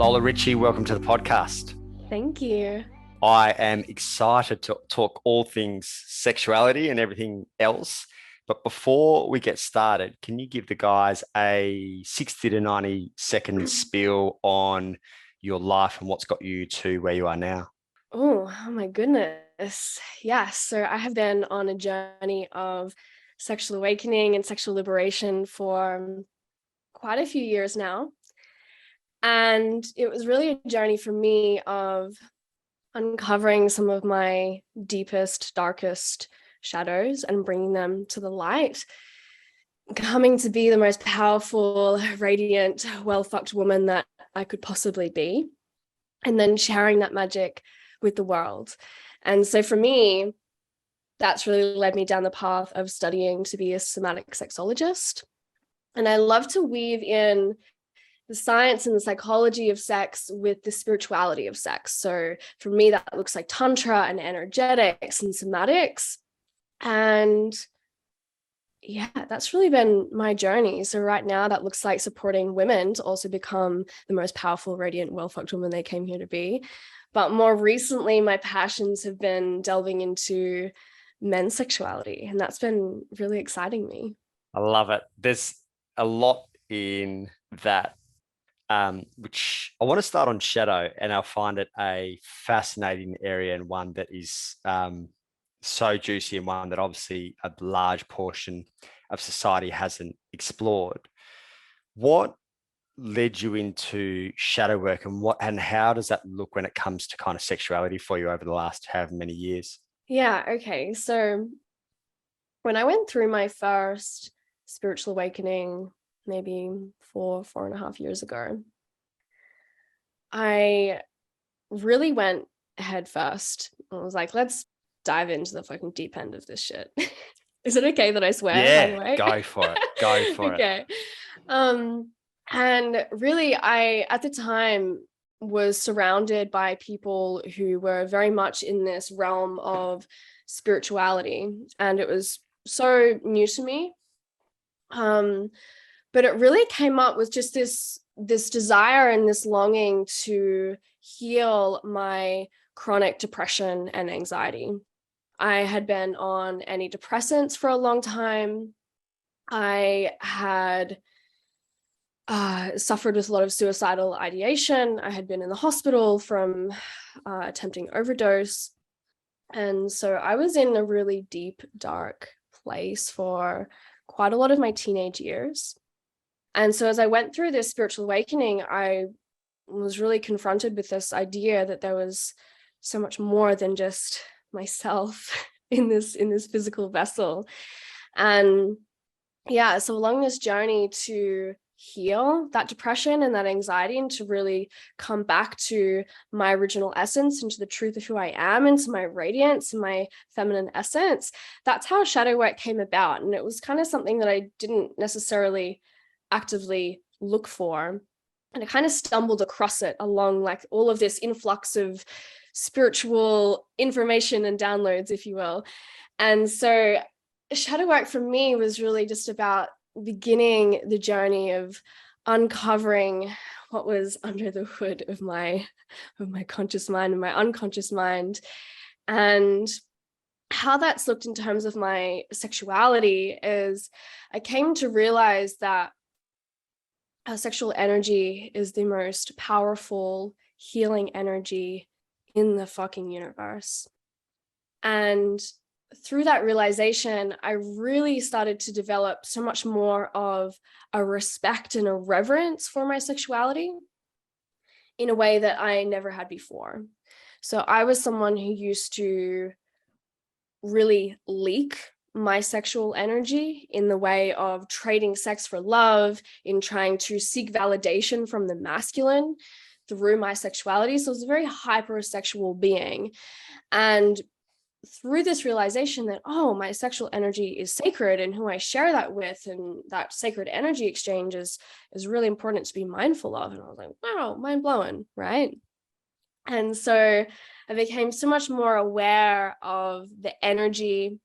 Lola Richie, welcome to the podcast. Thank you. I am excited to talk all things sexuality and everything else. But before we get started, can you give the guys a 60 to 90-second spiel on your life and what's got you to where you are now? Oh my goodness. Yes. So I have been on a journey of sexual awakening and sexual liberation for quite a few years now. And it was really a journey for me of uncovering some of my deepest, darkest shadows and bringing them to the light, coming to be the most powerful, radiant, well-fucked woman that I could possibly be, and then sharing that magic with the world. And so for me, that's really led me down the path of studying to be a somatic sexologist. And I love to weave in the science and the psychology of sex with the spirituality of sex. So for me, that looks like tantra and energetics and somatics. And yeah, that's really been my journey. So right now that looks like supporting women to also become the most powerful, radiant, well-fucked woman they came here to be. But more recently, my passions have been delving into men's sexuality, and that's been really exciting me. I love it. There's a lot in that, which I want to start on shadow, and I find it a fascinating area and one that is so juicy and one that obviously a large portion of society hasn't explored. What led you into shadow work, and how does that look when it comes to kind of sexuality for you over the last however many years? Yeah, okay. So when I went through my first spiritual awakening, maybe 4.5 years ago, I really went head first. I was like, let's dive into the fucking deep end of this shit. Is it okay that I swear, by the Yeah, way? go for it. Go for it. Okay. And really, I, at the time, was surrounded by people who were very much in this realm of spirituality, and it was so new to me. But it really came up with just this desire and this longing to heal my chronic depression and anxiety. I had been on antidepressants for a long time. I had suffered with a lot of suicidal ideation. I had been in the hospital from attempting overdose. And so I was in a really deep, dark place for quite a lot of my teenage years. And so as I went through this spiritual awakening, I was really confronted with this idea that there was so much more than just myself in this physical vessel. And yeah, so along this journey to heal that depression and that anxiety and to really come back to my original essence and to the truth of who I am and to my radiance and my feminine essence, that's how shadow work came about. And it was kind of something that I didn't necessarily actively look for. And I kind of stumbled across it along like all of this influx of spiritual information and downloads, if you will. And so shadow work for me was really just about beginning the journey of uncovering what was under the hood of my conscious mind and my unconscious mind, and how that's looked in terms of my sexuality is I came to realize that our sexual energy is the most powerful healing energy in the fucking universe. And through that realization, I really started to develop so much more of a respect and a reverence for my sexuality in a way that I never had before. So I was someone who used to really leak my sexual energy in the way of trading sex for love, in trying to seek validation from the masculine through my sexuality. So I was a very hypersexual being. And through this realization that, oh, my sexual energy is sacred and who I share that with, and that sacred energy exchange is really important to be mindful of. And I was like, wow, mind blowing, right? And so I became so much more aware of the energy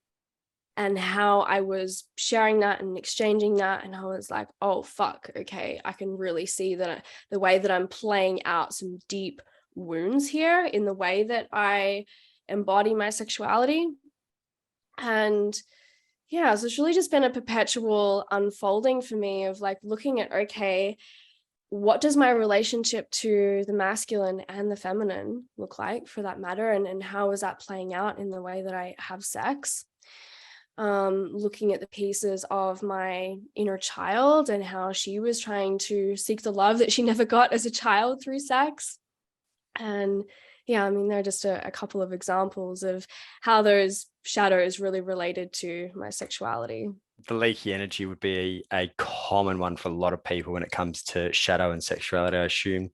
and how I was sharing that and exchanging that. And I was like, oh, fuck, okay, I can really see that the way that I'm playing out some deep wounds here in the way that I embody my sexuality. And yeah, so it's really just been a perpetual unfolding for me of like looking at, okay, what does my relationship to the masculine and the feminine look like for that matter? And how is that playing out in the way that I have sex? Looking at the pieces of my inner child and how she was trying to seek the love that she never got as a child through sex. And yeah, I mean, they're just a couple of examples of how those shadows really related to my sexuality. The leaky energy would be a common one for a lot of people when it comes to shadow and sexuality, I assume.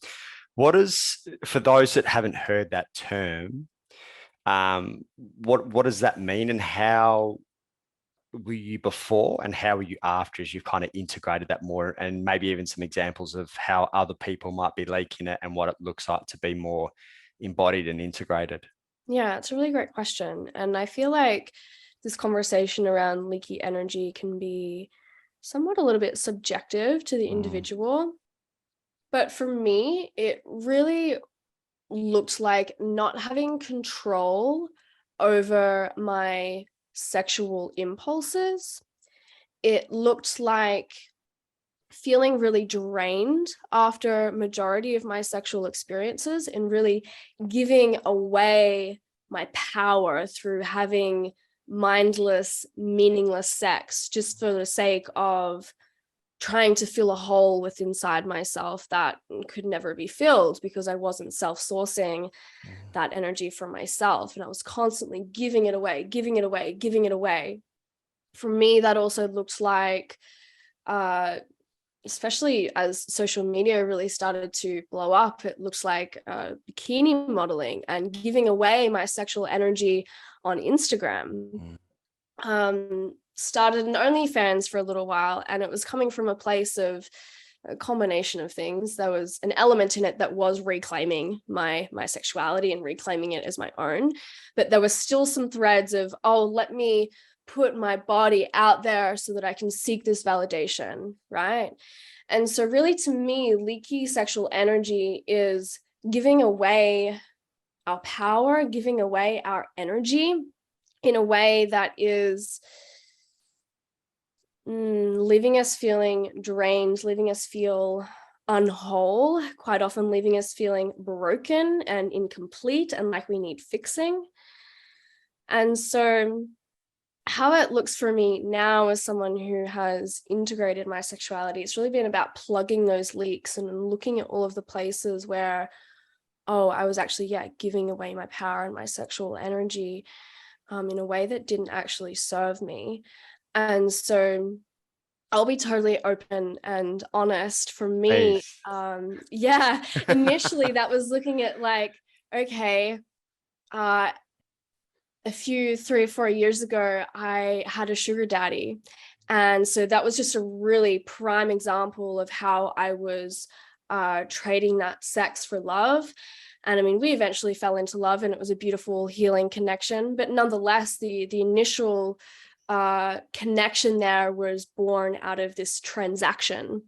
What is, for those that haven't heard that term, what does that mean, and how were you before and how were you after, as you've kind of integrated that more, and maybe even some examples of how other people might be leaking it and what it looks like to be more embodied and integrated? Yeah, it's a really great question. And I feel like this conversation around leaky energy can be somewhat a little bit subjective to the Mm, individual. But for me, it really looked like not having control over my sexual impulses. It looked like feeling really drained after majority of my sexual experiences and really giving away my power through having mindless, meaningless sex just for the sake of trying to fill a hole within inside myself that could never be filled because I wasn't self-sourcing mm. that energy for myself. And I was constantly giving it away, giving it away, giving it away. For me, that also looked like uh, especially as social media really started to blow up, it looks like bikini modeling and giving away my sexual energy on Instagram. Mm. Started an OnlyFans for a little while, and it was coming from a place of a combination of things. There was an element in it that was reclaiming my sexuality and reclaiming it as my own, but there was still some threads of, oh, let me put my body out there so that I can seek this validation, right? And so really to me, leaky sexual energy is giving away our power, giving away our energy in a way that is leaving us feeling drained, leaving us feel unwhole, quite often leaving us feeling broken and incomplete and like we need fixing. And so how it looks for me now as someone who has integrated my sexuality, it's really been about plugging those leaks and looking at all of the places where, oh, I was actually, yeah, giving away my power and my sexual energy in a way that didn't actually serve me. And so I'll be totally open and honest. For me, Please. yeah, initially that was looking at like, okay, uh, a few 3 or 4 years ago, I had a sugar daddy. And so that was just a really prime example of how I was trading that sex for love. And I mean, we eventually fell into love and it was a beautiful healing connection. But nonetheless, the initial connection there was born out of this transaction,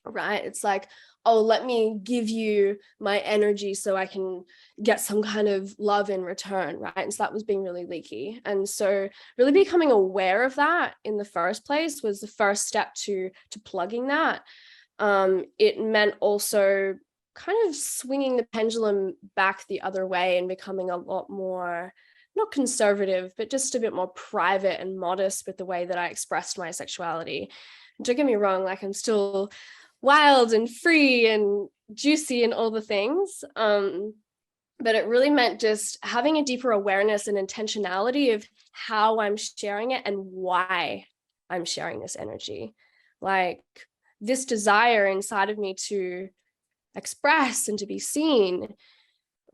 right? It's like, oh, let me give you my energy so I can get some kind of love in return, right? And so that was being really leaky. And so really becoming aware of that in the first place was the first step to plugging that. It meant also kind of swinging the pendulum back the other way and becoming a lot more not conservative, but just a bit more private and modest with the way that I expressed my sexuality. Don't get me wrong, like I'm still wild and free and juicy and all the things. But it really meant just having a deeper awareness and intentionality of how I'm sharing it and why I'm sharing this energy. Like this desire inside of me to express and to be seen,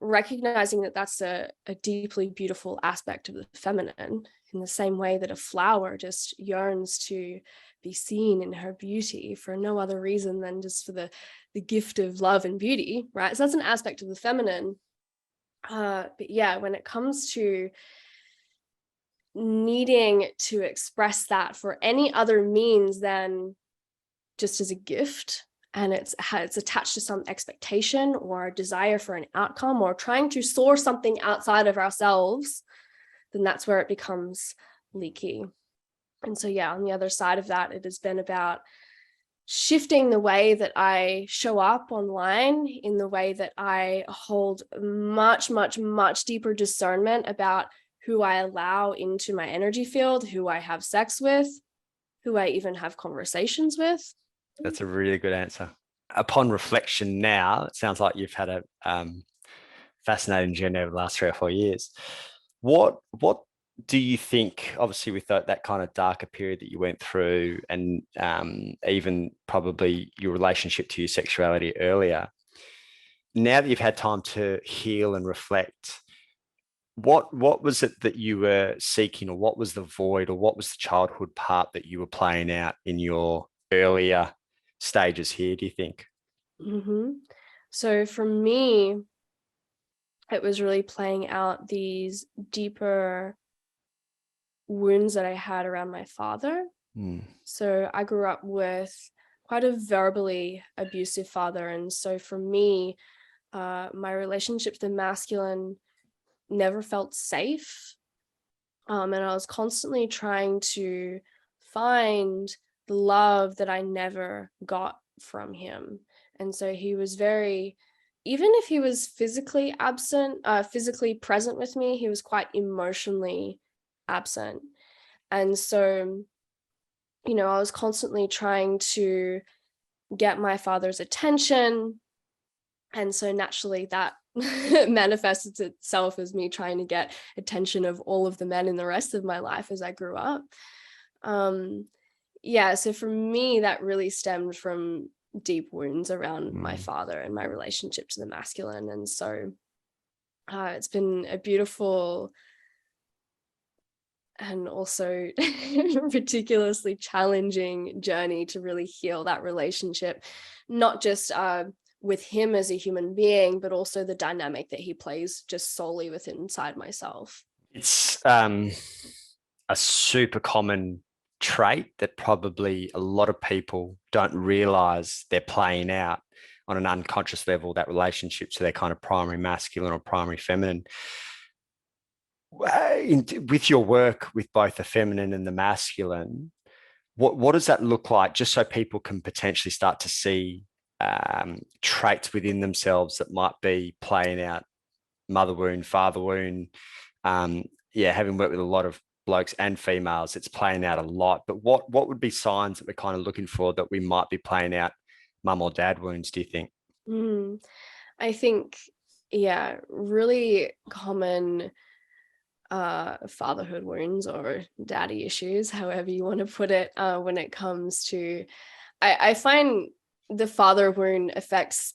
recognizing that that's a deeply beautiful aspect of the feminine, in the same way that a flower just yearns to be seen in her beauty for no other reason than just for the gift of love and beauty, right? So that's an aspect of the feminine. But yeah, when it comes to needing to express that for any other means than just as a gift, and it's attached to some expectation or desire for an outcome, or trying to source something outside of ourselves, then that's where it becomes leaky. And so, yeah, on the other side of that, it has been about shifting the way that I show up online, in the way that I hold much, much, much deeper discernment about who I allow into my energy field, who I have sex with, who I even have conversations with. That's a really good answer. Upon reflection now, it sounds like you've had a fascinating journey over the last 3 or 4 years. What do you think, obviously with that kind of darker period that you went through, and even probably your relationship to your sexuality earlier, now that you've had time to heal and reflect, what was it that you were seeking, or what was the void, or what was the childhood part that you were playing out in your earlier stages here, do you think? Mm-hmm. So for me, it was really playing out these deeper wounds that I had around my father. So I grew up with quite a verbally abusive father. And so for me, my relationship to the masculine never felt safe. And I was constantly trying to find the love that I never got from him. And so he was very, even if he was physically absent, physically present with me, he was quite emotionally absent. And so, you know, I was constantly trying to get my father's attention. And so naturally that manifested itself as me trying to get attention of all of the men in the rest of my life as I grew up. Yeah, so for me, that really stemmed from deep wounds around my father and my relationship to the masculine. And so it's been a beautiful and also ridiculously challenging journey to really heal that relationship, not just with him as a human being, but also the dynamic that he plays just solely within inside myself. It's a super common trait that probably a lot of people don't realize they're playing out on an unconscious level, that relationship to their kind of primary masculine or primary feminine. With your work with both the feminine and the masculine, what does that look like, just so people can potentially start to see traits within themselves that might be playing out mother wound, father wound? Yeah, having worked with a lot of blokes and females, it's playing out a lot. But what would be signs that we're kind of looking for that we might be playing out mum or dad wounds, do you think? I think, yeah, really common fatherhood wounds or daddy issues, however you want to put it, when it comes to, I find the father wound affects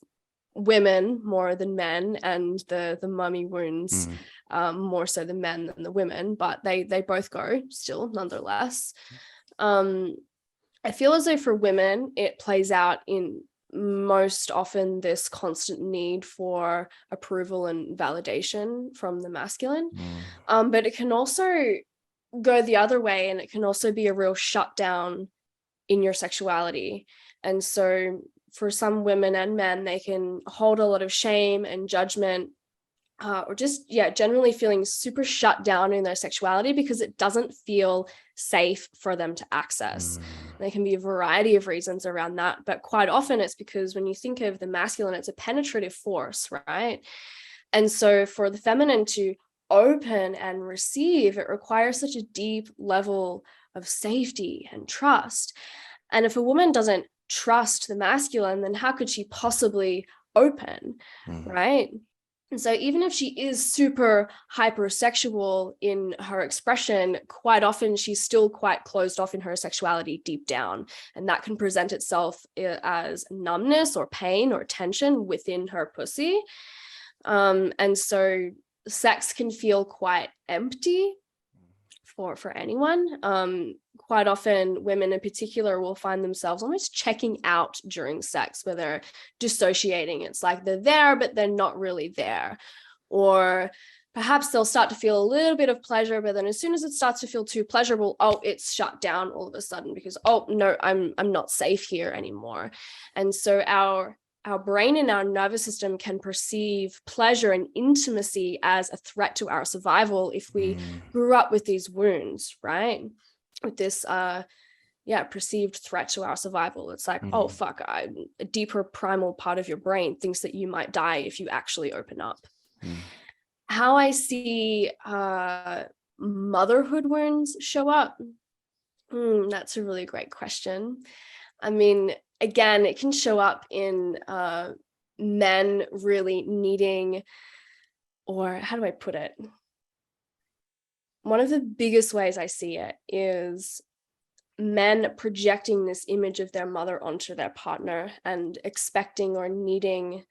women more than men, and the mummy wounds more so the men than the women, but they both go still nonetheless. I feel as though for women it plays out in most often this constant need for approval and validation from the masculine. But it can also go the other way, and it can also be a real shutdown in your sexuality. And so for some women and men, they can hold a lot of shame and judgment, or just, yeah, generally feeling super shut down in their sexuality because it doesn't feel safe for them to access. There can be a variety of reasons around that, but quite often it's because when you think of the masculine, it's a penetrative force, right? And so for the feminine to open and receive, it requires such a deep level of safety and trust. And if a woman doesn't trust the masculine, then how could she possibly open, right? And so even if she is super hypersexual in her expression, quite often she's still quite closed off in her sexuality deep down. And that can present itself as numbness or pain or tension within her pussy. And so sex can feel quite empty for anyone. Quite often women in particular will find themselves almost checking out during sex, where they're dissociating. It's like they're there, but they're not really there. Or perhaps they'll start to feel a little bit of pleasure, but then as soon as it starts to feel too pleasurable, oh, it's shut down all of a sudden because, oh no, I'm not safe here anymore. And so our brain and our nervous system can perceive pleasure and intimacy as a threat to our survival if we grew up with these wounds, right? With this perceived threat to our survival. It's like, oh fuck, a deeper primal part of your brain thinks that you might die if you actually open up. How I see motherhood wounds show up, that's a really great question. I mean, again, it can show up in men really needing, or how do I put it? One of the biggest ways I see it is men projecting this image of their mother onto their partner and expecting or needing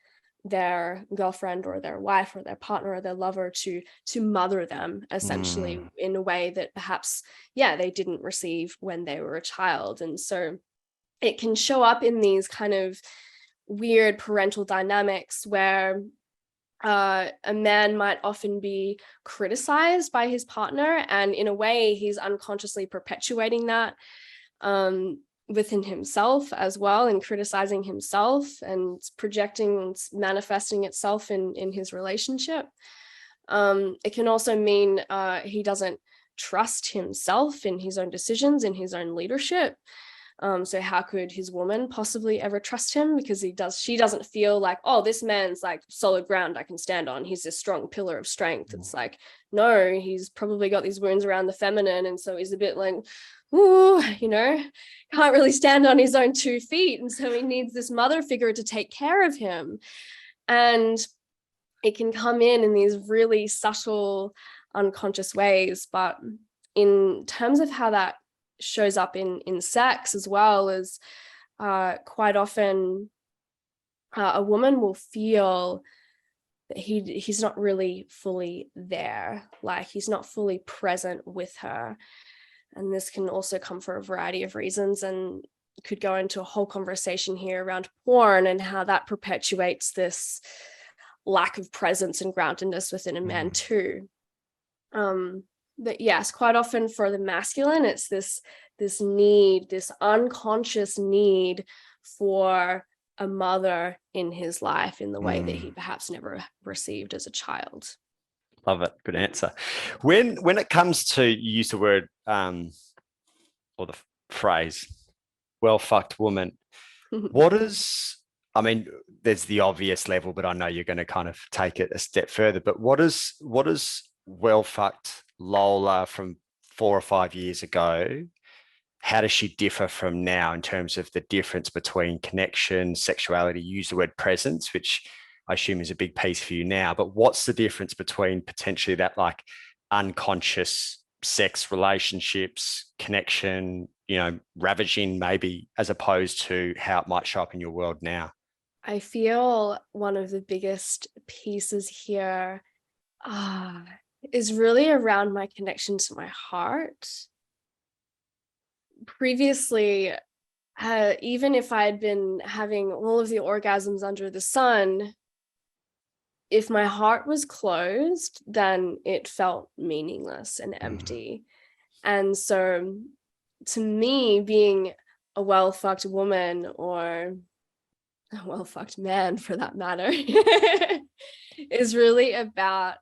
their girlfriend or their wife or their partner or their lover to mother them, essentially, in a way that perhaps they didn't receive when they were a child. And so it can show up in these kind of weird parental dynamics where a man might often be criticized by his partner, and in a way he's unconsciously perpetuating that within himself as well, and criticizing himself and projecting and manifesting itself in his relationship. It can also mean he doesn't trust himself in his own decisions, in his own leadership. So how could his woman possibly ever trust him? Because she doesn't feel like, oh, this man's like solid ground I can stand on. He's a strong pillar of strength. It's like, no, he's probably got these wounds around the feminine. And so he's a bit like, ooh, can't really stand on his own 2 feet. And so he needs this mother figure to take care of him. And it can come in these really subtle, unconscious ways. But in terms of how that shows up in sex as well, as quite often a woman will feel that he's not really fully there, like he's not fully present with her. And this can also come for a variety of reasons, and could go into a whole conversation here around porn and how that perpetuates this lack of presence and groundedness within a man too. But yes, quite often for the masculine, it's this need, this unconscious need for a mother in his life in the way that he perhaps never received as a child. Love it. Good answer. When it comes to, you use the word or the phrase, well fucked woman, I mean, there's the obvious level, but I know you're going to kind of take it a step further. But what is well fucked Lola from 4 or 5 years ago? How does she differ from now in terms of the difference between connection, sexuality? You use the word presence, which I assume is a big piece for you now. But what's the difference between potentially that like unconscious sex, relationships, connection, ravaging maybe, as opposed to how it might show up in your world now? I feel one of the biggest pieces here is really around my connection to my heart. Previously, even if I'd been having all of the orgasms under the sun, if my heart was closed, then it felt meaningless and empty. And so to me, being a well-fucked woman, or a well-fucked man for that matter, is really about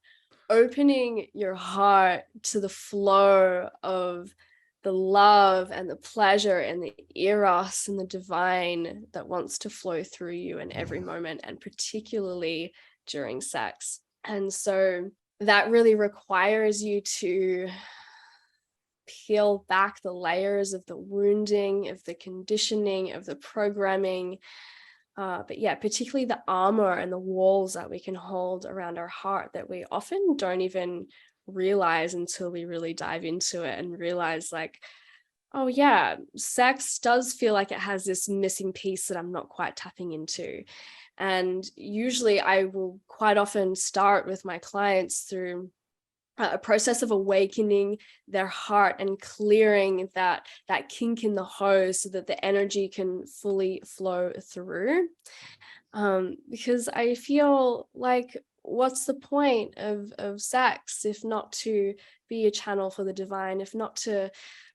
opening your heart to the flow of the love and the pleasure and the eros and the divine that wants to flow through you in every moment, and particularly during sex. And so that really requires you to peel back the layers of the wounding, of the conditioning, of the programming, but yeah, particularly the armor and the walls that we can hold around our heart that we often don't even realize until we really dive into it and realize, like, oh yeah, sex does feel like it has this missing piece that I'm not quite tapping into. And usually I will quite often start with my clients through a process of awakening their heart and clearing that kink in the hose so that the energy can fully flow through. Because I feel like what's the point of sex if not to be a channel for the divine, if not to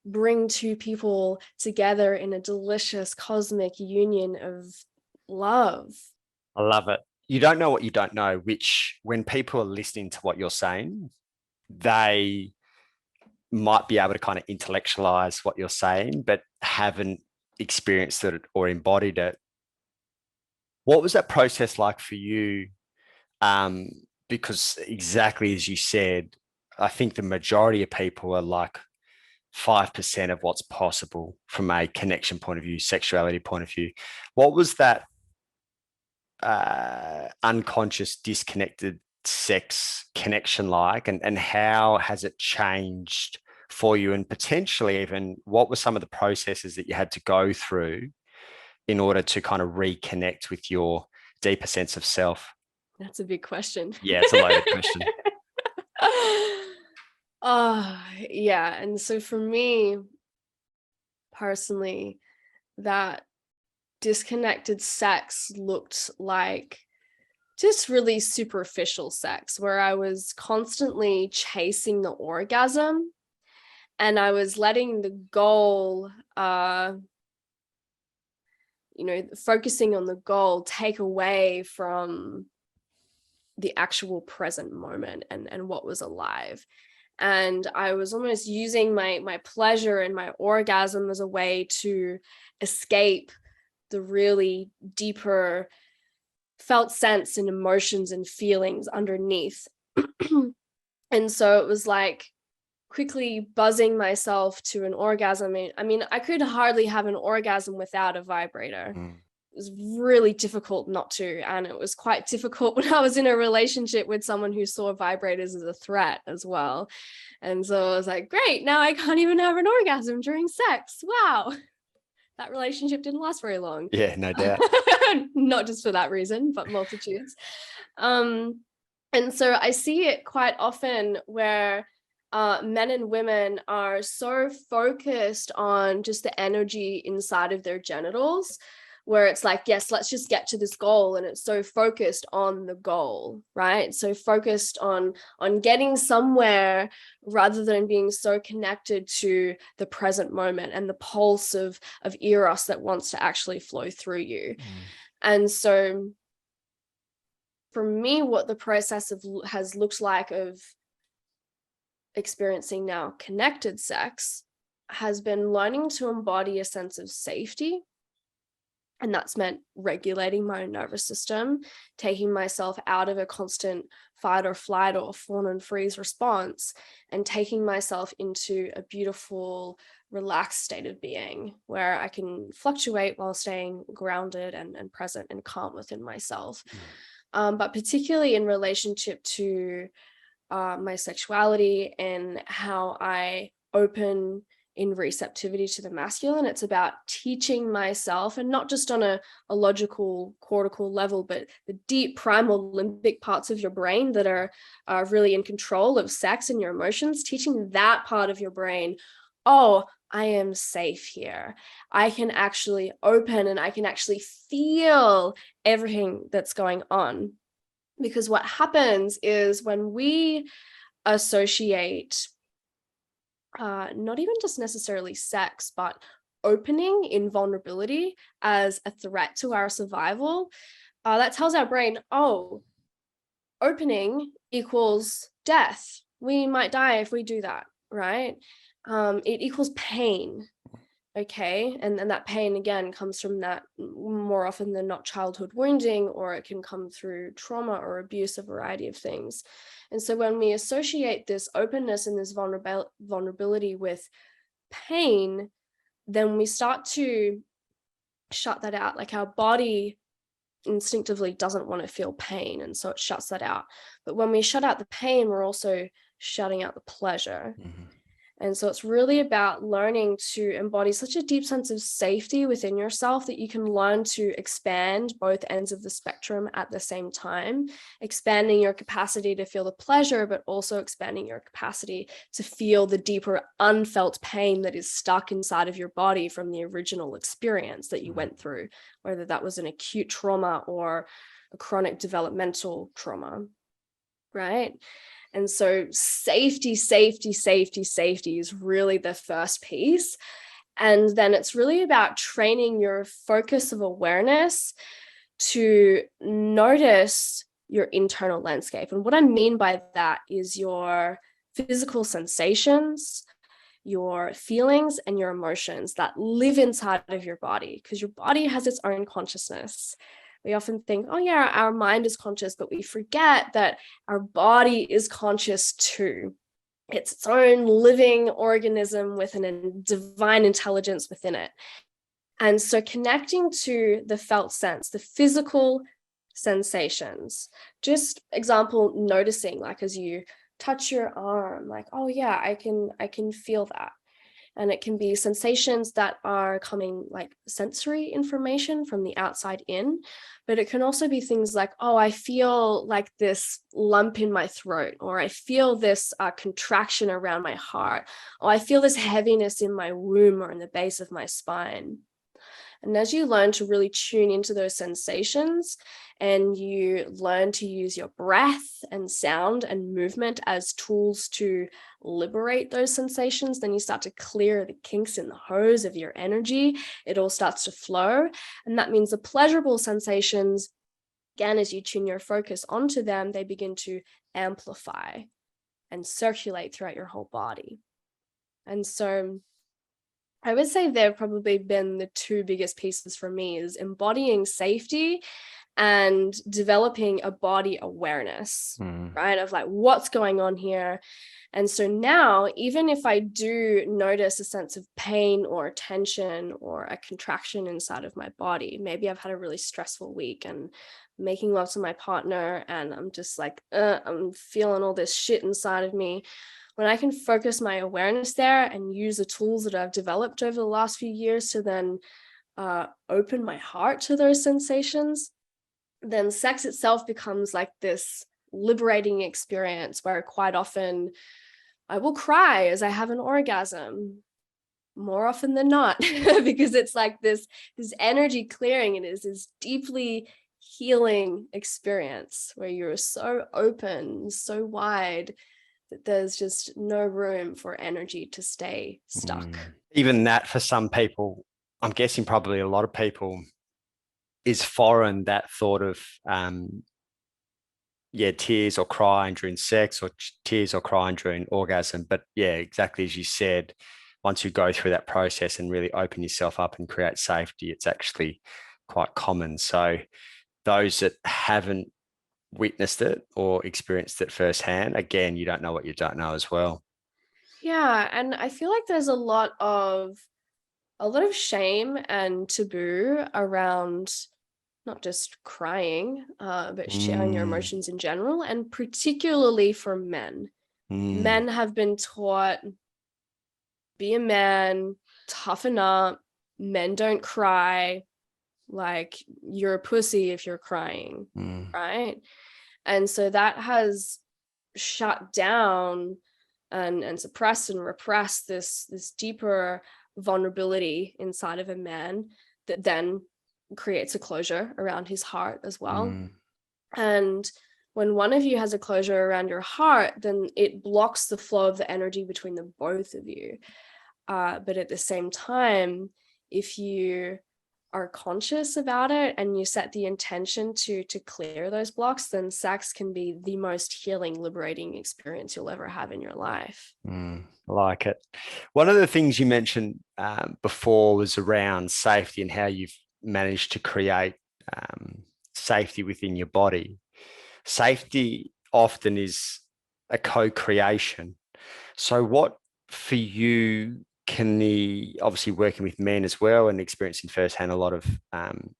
bring two people together in a delicious cosmic union of love? I love it. You don't know what you don't know, which when people are listening to what you're saying, they might be able to kind of intellectualize what you're saying, but haven't experienced it or embodied it. What was that process like for you? Because exactly as you said, I think the majority of people are like 5% of what's possible from a connection point of view, sexuality point of view. What was that unconscious, disconnected sex connection like, and how has it changed for you? And potentially even what were some of the processes that you had to go through in order to kind of reconnect with your deeper sense of self? That's a big question. Yeah, it's a loaded question. Yeah. And so for me personally, that disconnected sex looked like just really superficial sex where I was constantly chasing the orgasm and I was letting the goal, focusing on the goal take away from the actual present moment and what was alive. And I was almost using my pleasure and my orgasm as a way to escape the really deeper felt sense and emotions and feelings underneath. And so it was like quickly buzzing myself to an orgasm. I mean, I could hardly have an orgasm without a vibrator. Mm. It was really difficult not to. And it was quite difficult when I was in a relationship with someone who saw vibrators as a threat as well. And so I was like, great, now I can't even have an orgasm during sex. Wow. That relationship didn't last very long. Yeah, no doubt. Not just for that reason, but multitudes. And so I see it quite often where men and women are so focused on just the energy inside of their genitals, where it's like, yes, let's just get to this goal. And it's so focused on the goal, right? So focused on getting somewhere rather than being so connected to the present moment and the pulse of eros that wants to actually flow through you. And so for me, what the process has looked like of experiencing now connected sex has been learning to embody a sense of safety. And that's meant regulating my own nervous system, taking myself out of a constant fight or flight or fawn and freeze response, and taking myself into a beautiful, relaxed state of being where I can fluctuate while staying grounded and present and calm within myself. But particularly in relationship to my sexuality and how I open in receptivity to the masculine. It's about teaching myself, and not just on a logical cortical level, but the deep primal limbic parts of your brain that are really in control of sex and your emotions, teaching that part of your brain, oh, I am safe here. I can actually open and I can actually feel everything that's going on. Because what happens is when we associate not even just necessarily sex, but opening in vulnerability as a threat to our survival, that tells our brain, oh, opening equals death. We might die if we do that, right? It equals pain. Okay. And that pain again comes from that more often than not childhood wounding, or it can come through trauma or abuse, a variety of things. And so when we associate this openness and this vulnerability with pain, then we start to shut that out. Like our body instinctively doesn't want to feel pain, and so it shuts that out. But when we shut out the pain, we're also shutting out the pleasure. And so it's really about learning to embody such a deep sense of safety within yourself that you can learn to expand both ends of the spectrum at the same time, expanding your capacity to feel the pleasure, but also expanding your capacity to feel the deeper unfelt pain that is stuck inside of your body from the original experience that you went through, whether that was an acute trauma or a chronic developmental trauma. right? And so safety, safety, safety, safety is really the first piece. And then it's really about training your focus of awareness to notice your internal landscape. And what I mean by that is your physical sensations, your feelings, and your emotions that live inside of your body, because your body has its own consciousness. We often think, oh, yeah, our mind is conscious, but we forget that our body is conscious too. It's its own living organism with a divine intelligence within it. And so connecting to the felt sense, the physical sensations, just example, noticing, like as you touch your arm, like, oh yeah, I can feel that. And it can be sensations that are coming like sensory information from the outside in, but it can also be things like, oh, I feel like this lump in my throat, or I feel this contraction around my heart, or I feel this heaviness in my womb or in the base of my spine. And as you learn to really tune into those sensations and you learn to use your breath and sound and movement as tools to liberate those sensations, then you start to clear the kinks in the hose of your energy. It all starts to flow. And that means the pleasurable sensations, again, as you tune your focus onto them, they begin to amplify and circulate throughout your whole body. And so I would say they've probably been the two biggest pieces for me, is embodying safety and developing a body awareness, right? Of like, what's going on here. And so now, even if I do notice a sense of pain or tension or a contraction inside of my body, maybe I've had a really stressful week and making love to my partner, and I'm just like, I'm feeling all this shit inside of me. When I can focus my awareness there and use the tools that I've developed over the last few years to then open my heart to those sensations, then sex itself becomes like this liberating experience where quite often I will cry as I have an orgasm, more often than not, because it's like this energy clearing. It is this deeply healing experience where you're so open, so wide, that there's just no room for energy to stay stuck. Even that, for some people, I'm guessing probably a lot of people, is foreign, that thought of tears or crying during sex, or tears or crying during orgasm. But yeah, exactly as you said, once you go through that process and really open yourself up and create safety, it's actually quite common. So those that haven't witnessed it or experienced it firsthand, again, you don't know what you don't know as well. Yeah, and I feel like there's a lot of shame and taboo around not just crying, but sharing your Mm, emotions in general, and particularly for men. mm, Men have been taught, be a man, toughen up, men don't cry, like you're a pussy if you're crying, mm, right? And so that has shut down and suppressed and repressed this deeper vulnerability inside of a man that then creates a closure around his heart as well. mm, And when one of you has a closure around your heart, then it blocks the flow of the energy between the both of you. But at the same time, if you are conscious about it and you set the intention to clear those blocks, then sex can be the most healing, liberating experience you'll ever have in your life. I like it. One of the things you mentioned before was around safety and how you've managed to create safety within your body. Safety often is a co-creation. So what for you can the, obviously working with men as well and experiencing firsthand a lot of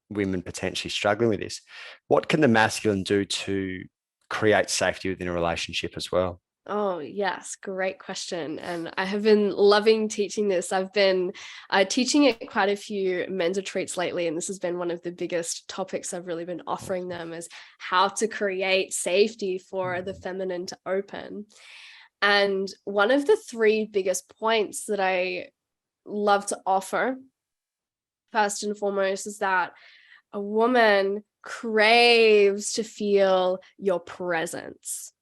women potentially struggling with this, what can the masculine do to create safety within a relationship as well? Oh, yes, great question. And I have been loving teaching this. I've been teaching it quite a few men's retreats lately, and this has been one of the biggest topics I've really been offering them, is how to create safety for the feminine to open. And one of the three biggest points that I love to offer, first and foremost, is that a woman craves to feel your presence.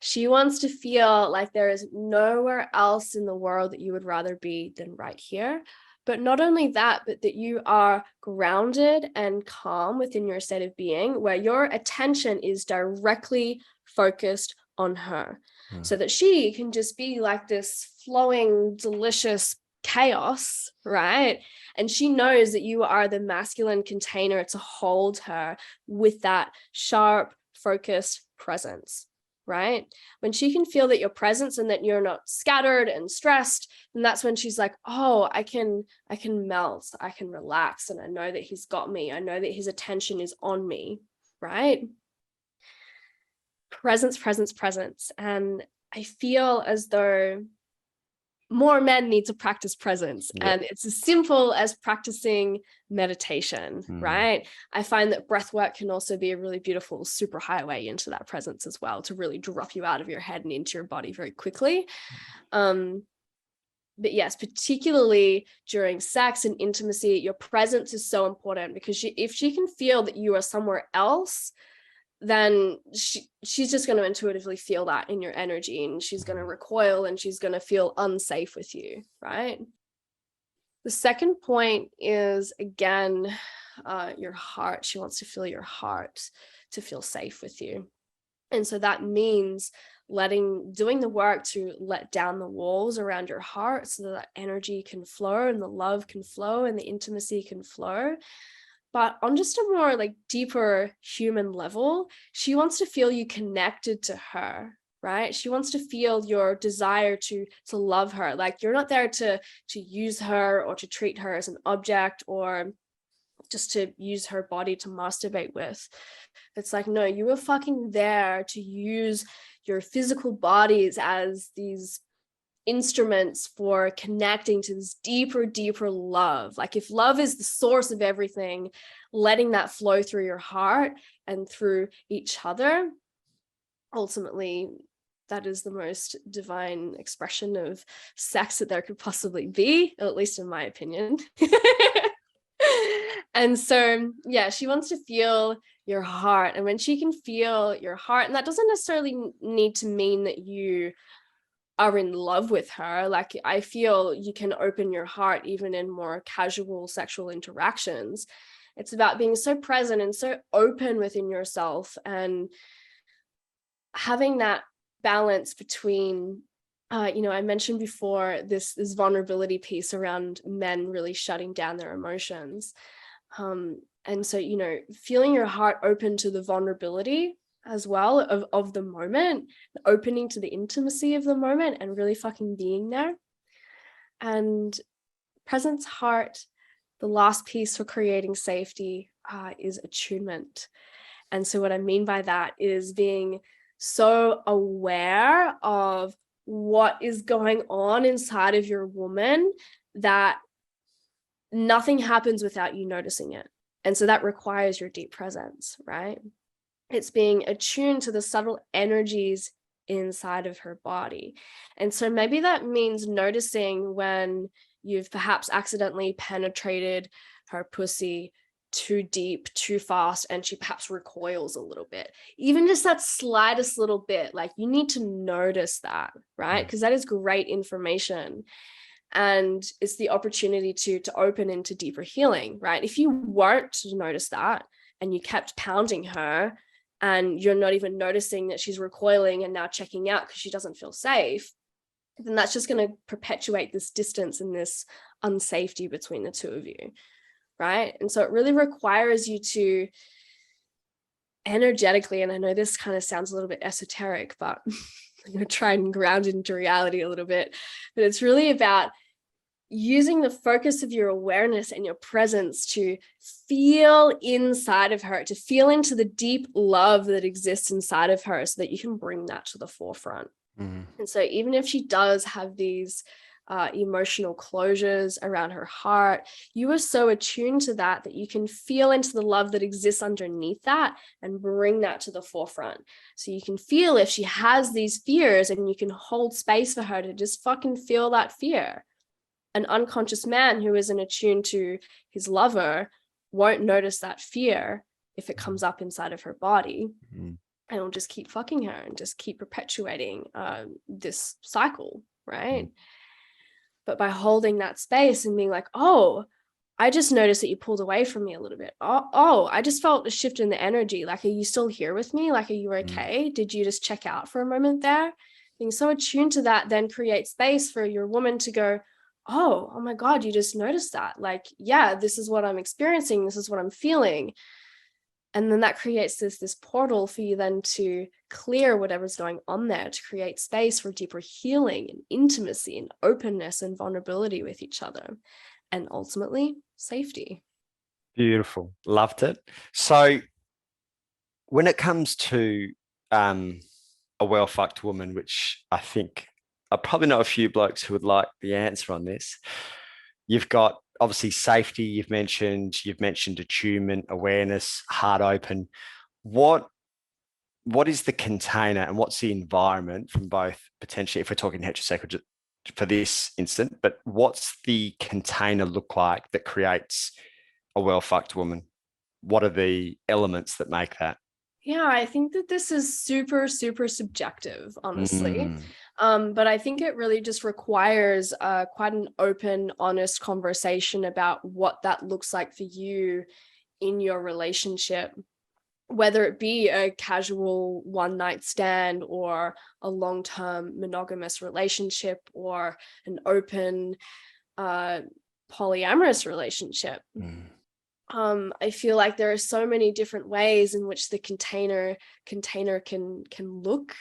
She wants to feel like there is nowhere else in the world that you would rather be than right here. But not only that, but that you are grounded and calm within your state of being, where your attention is directly focused on her, so that she can just be like this flowing, delicious chaos, right? And she knows that you are the masculine container to hold her with that sharp, focused presence, right? When she can feel that your presence and that you're not scattered and stressed, then that's when she's like, oh, I can melt, I can relax, and I know that he's got me. I know that his attention is on me, right? Presence, presence, presence. And I feel as though more men need to practice presence. And it's as simple as practicing meditation, right? I find that breath work can also be a really beautiful super highway into that presence as well, to really drop you out of your head and into your body very quickly. But yes, particularly during sex and intimacy, your presence is so important, because if she can feel that you are somewhere else, then she's just going to intuitively feel that in your energy, and she's going to recoil, and she's going to feel unsafe with you, right? The second point is, again, your heart. She wants to feel your heart to feel safe with you. And so that means doing the work to let down the walls around your heart, so that energy can flow and the love can flow and the intimacy can flow. But on just a more like deeper human level, she wants to feel you connected to her, right? She wants to feel your desire to love her. Like, you're not there to use her or to treat her as an object, or just to use her body to masturbate with. It's like, no, you were fucking there to use your physical bodies as these instruments for connecting to this deeper love. Like, if love is the source of everything, letting that flow through your heart and through each other, ultimately that is the most divine expression of sex that there could possibly be, at least in my opinion. And so, yeah, she wants to feel your heart. And when she can feel your heart, and that doesn't necessarily need to mean that you are in love with her. Like, I feel you can open your heart even in more casual sexual interactions. It's about being so present and so open within yourself, and having that balance between I mentioned before this vulnerability piece around men really shutting down their emotions. And so, feeling your heart open to the vulnerability as well of the moment, opening to the intimacy of the moment, and really fucking being there. And presence, heart, the last piece for creating safety is attunement. And so what I mean by that is being so aware of what is going on inside of your woman, that nothing happens without you noticing it. And so that requires your deep presence, right? It's being attuned to the subtle energies inside of her body. And so maybe that means noticing when you've perhaps accidentally penetrated her pussy too deep, too fast, and she perhaps recoils a little bit. Even just that slightest little bit, like, you need to notice that, right? Because that is great information. And it's the opportunity to open into deeper healing, right? If you weren't to notice that, and you kept pounding her, and you're not even noticing that she's recoiling and now checking out because she doesn't feel safe, then that's just going to perpetuate this distance and this unsafety between the two of you, right? And so it really requires you to energetically, and I know this kind of sounds a little bit esoteric, but I'm going to try and ground it into reality a little bit, but it's really about using the focus of your awareness and your presence to feel inside of her, to feel into the deep love that exists inside of her, so that you can bring that to the forefront. And so even if she does have these emotional closures around her heart, you are so attuned to that you can feel into the love that exists underneath that and bring that to the forefront. So you can feel if she has these fears, and you can hold space for her to just fucking feel that fear. An unconscious man who isn't attuned to his lover won't notice that fear if it comes up inside of her body. and I'll just keep fucking her and just keep perpetuating this cycle, right? But by holding that space and being like, oh, I just noticed that you pulled away from me a little bit. Oh, I just felt a shift in the energy. Like, are you still here with me? Like, are you okay? Did you just check out for a moment there? Being so attuned to that then creates space for your woman to go, oh my God, you just noticed that. Like, yeah, this is what I'm experiencing. This is what I'm feeling. And then that creates this portal for you then to clear whatever's going on there, to create space for deeper healing and intimacy and openness and vulnerability with each other, and ultimately safety. Beautiful. Loved it. So when it comes to a well-fucked woman, which I think I probably know a few blokes who would like the answer on this, you've got obviously safety, you've mentioned attunement, awareness, heart open. What is the container and what's the environment from both potentially, if we're talking heterosexual for this instant, but what's the container look like that creates a well-fucked woman? What are the elements that make that? Yeah, I think that this is super, super subjective, honestly. Mm. But I think it really just requires quite an open, honest conversation about what that looks like for you in your relationship, whether it be a casual one night stand or a long-term monogamous relationship or an open polyamorous relationship. I feel like there are so many different ways in which the container can look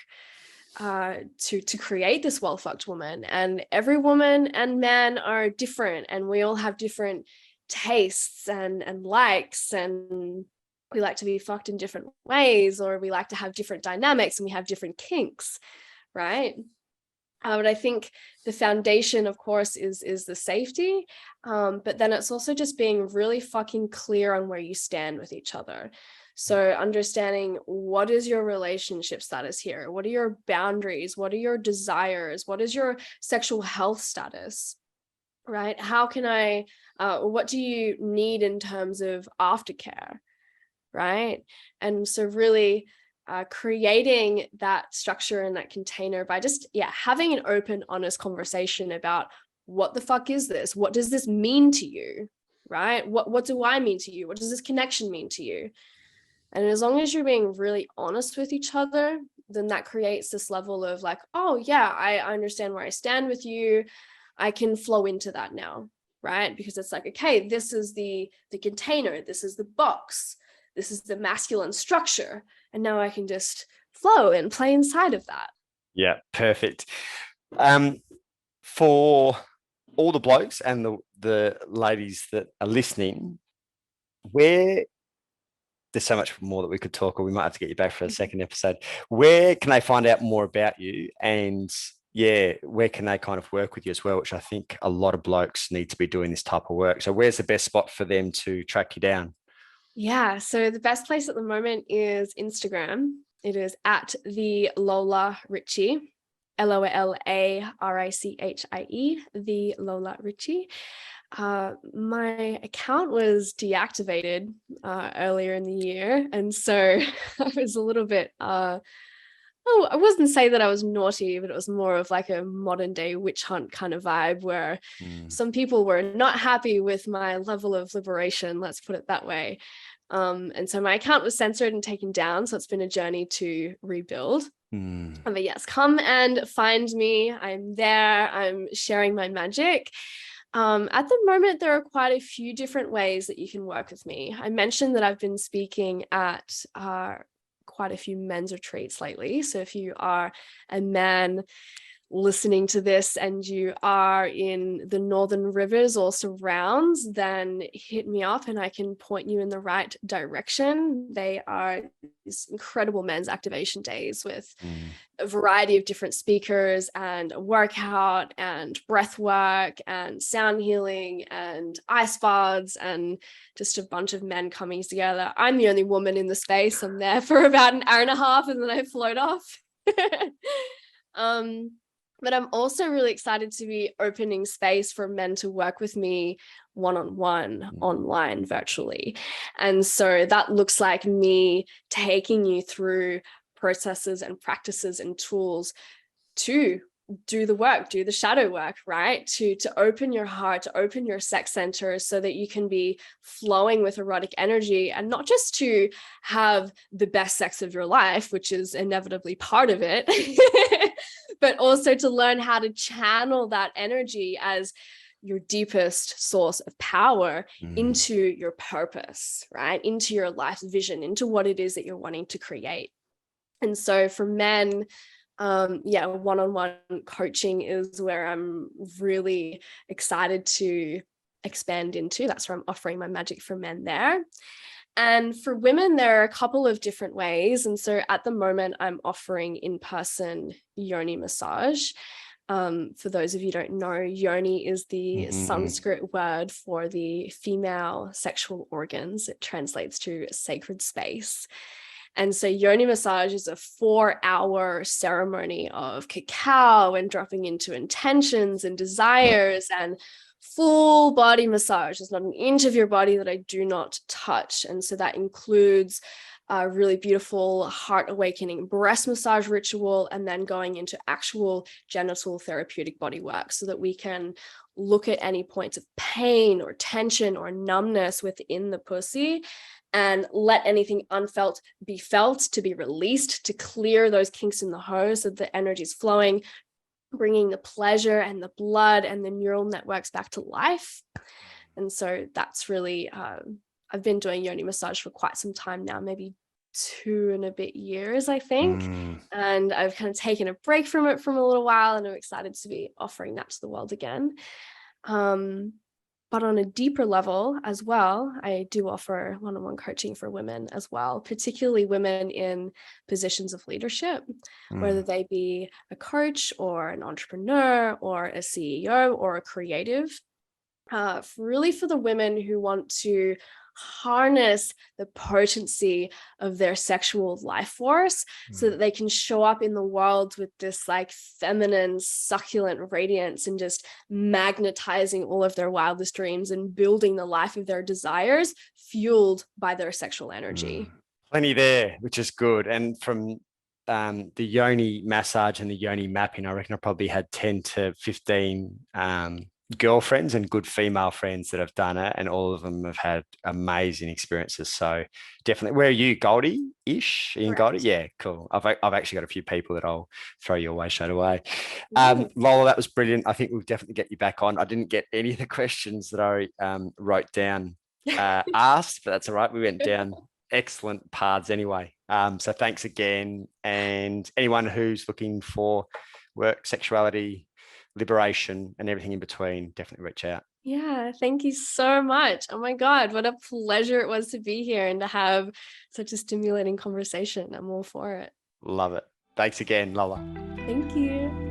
to create this well-fucked woman. And every woman and man are different, and we all have different tastes and likes, and we like to be fucked in different ways, or we like to have different dynamics, and we have different kinks, right? But I think the foundation, of course, is the safety. But then it's also just being really fucking clear on where you stand with each other. So understanding, what is your relationship status here? What are your boundaries? What are your desires? What is your sexual health status? Right? How can I, what do you need in terms of aftercare? Right? And so really creating that structure and that container by just having an open, honest conversation about, what the fuck is this? What does this mean to you? Right? What do I mean to you? What does this connection mean to you? And as long as you're being really honest with each other, then that creates this level of like, oh yeah, I understand where I stand with you. I can flow into that now, right? Because it's like, okay, this is the container, this is the box, this is the masculine structure, and now I can just flow and play inside of that. Yeah, perfect. For all the blokes and the ladies that are listening, where there's so much more that we could talk, or we might have to get you back for a second episode. Where can they find out more about you? And where can they kind of work with you as well? Which I think a lot of blokes need to be doing this type of work. So where's the best spot for them to track you down? Yeah, so the best place at the moment is Instagram. It is at the Lola Richie, LOLARICHIE, the Lola Richie. My account was deactivated earlier in the year, and so I was a little bit I wouldn't say that I was naughty, but it was more of like a modern day witch hunt kind of vibe, where some people were not happy with my level of liberation, let's put it that way. And so my account was censored and taken down, so it's been a journey to rebuild. But yes, come and find me. I'm there. I'm sharing my magic. At the moment, there are quite a few different ways that you can work with me. I mentioned that I've been speaking at quite a few men's retreats lately. So if you are a man listening to this and you are in the Northern Rivers or surrounds, then hit me up and I can point you in the right direction. They are these incredible men's activation days with a variety of different speakers and a workout and breath work and sound healing and ice baths and just a bunch of men coming together. I'm the only woman in the space. I'm there for about an hour and a half and then I float off. But I'm also really excited to be opening space for men to work with me one-on-one, online, virtually. And so that looks like me taking you through processes and practices and tools to do the work, do the shadow work, right? To open your heart, to open your sex center so that you can be flowing with erotic energy, and not just to have the best sex of your life, which is inevitably part of it, but also to learn how to channel that energy as your deepest source of power into your purpose, right? Into your life's vision, into what it is that you're wanting to create. And so for men, one-on-one coaching is where I'm really excited to expand into. That's where I'm offering my Magic for Men there. And for women, there are a couple of different ways. And so at the moment, I'm offering in-person yoni massage. For those of you who don't know, yoni is the Sanskrit word for the female sexual organs. It translates to sacred space. And so yoni massage is a 4-hour ceremony of cacao and dropping into intentions and desires and full body massage. There's not an inch of your body that I do not touch. And so that includes a really beautiful heart awakening breast massage ritual, and then going into actual genital therapeutic body work so that we can look at any points of pain or tension or numbness within the pussy and let anything unfelt be felt, to be released, to clear those kinks in the hose so the energy is flowing, bringing the pleasure and the blood and the neural networks back to life. And so that's really, I've been doing yoni massage for quite some time now, maybe 2 and a bit years, I think. And I've kind of taken a break from it for a little while, and I'm excited to be offering that to the world again. But on a deeper level as well, I do offer one-on-one coaching for women as well, particularly women in positions of leadership, whether they be a coach or an entrepreneur or a CEO or a creative. Really for the women who want to harness the potency of their sexual life force so that they can show up in the world with this like feminine, succulent radiance and just magnetizing all of their wildest dreams and building the life of their desires, fueled by their sexual energy. Plenty there, which is good. And from the yoni massage and the yoni mapping, I reckon I probably had 10 to 15 girlfriends and good female friends that have done it, and all of them have had amazing experiences. So definitely. Where are you, Goldie-ish? In Goldie? Yeah, cool. I've actually got a few people that I'll throw your way straight away. Lola, that was brilliant. I think we'll definitely get you back on. I didn't get any of the questions that I wrote down asked, but that's all right. We went down excellent paths anyway. So thanks again. And anyone who's looking for work, sexuality, liberation, and everything in between, definitely reach out. Yeah, thank you so much. Oh my God, what a pleasure it was to be here and to have such a stimulating conversation. I'm all for it. Love it. Thanks again, Lola. Thank you.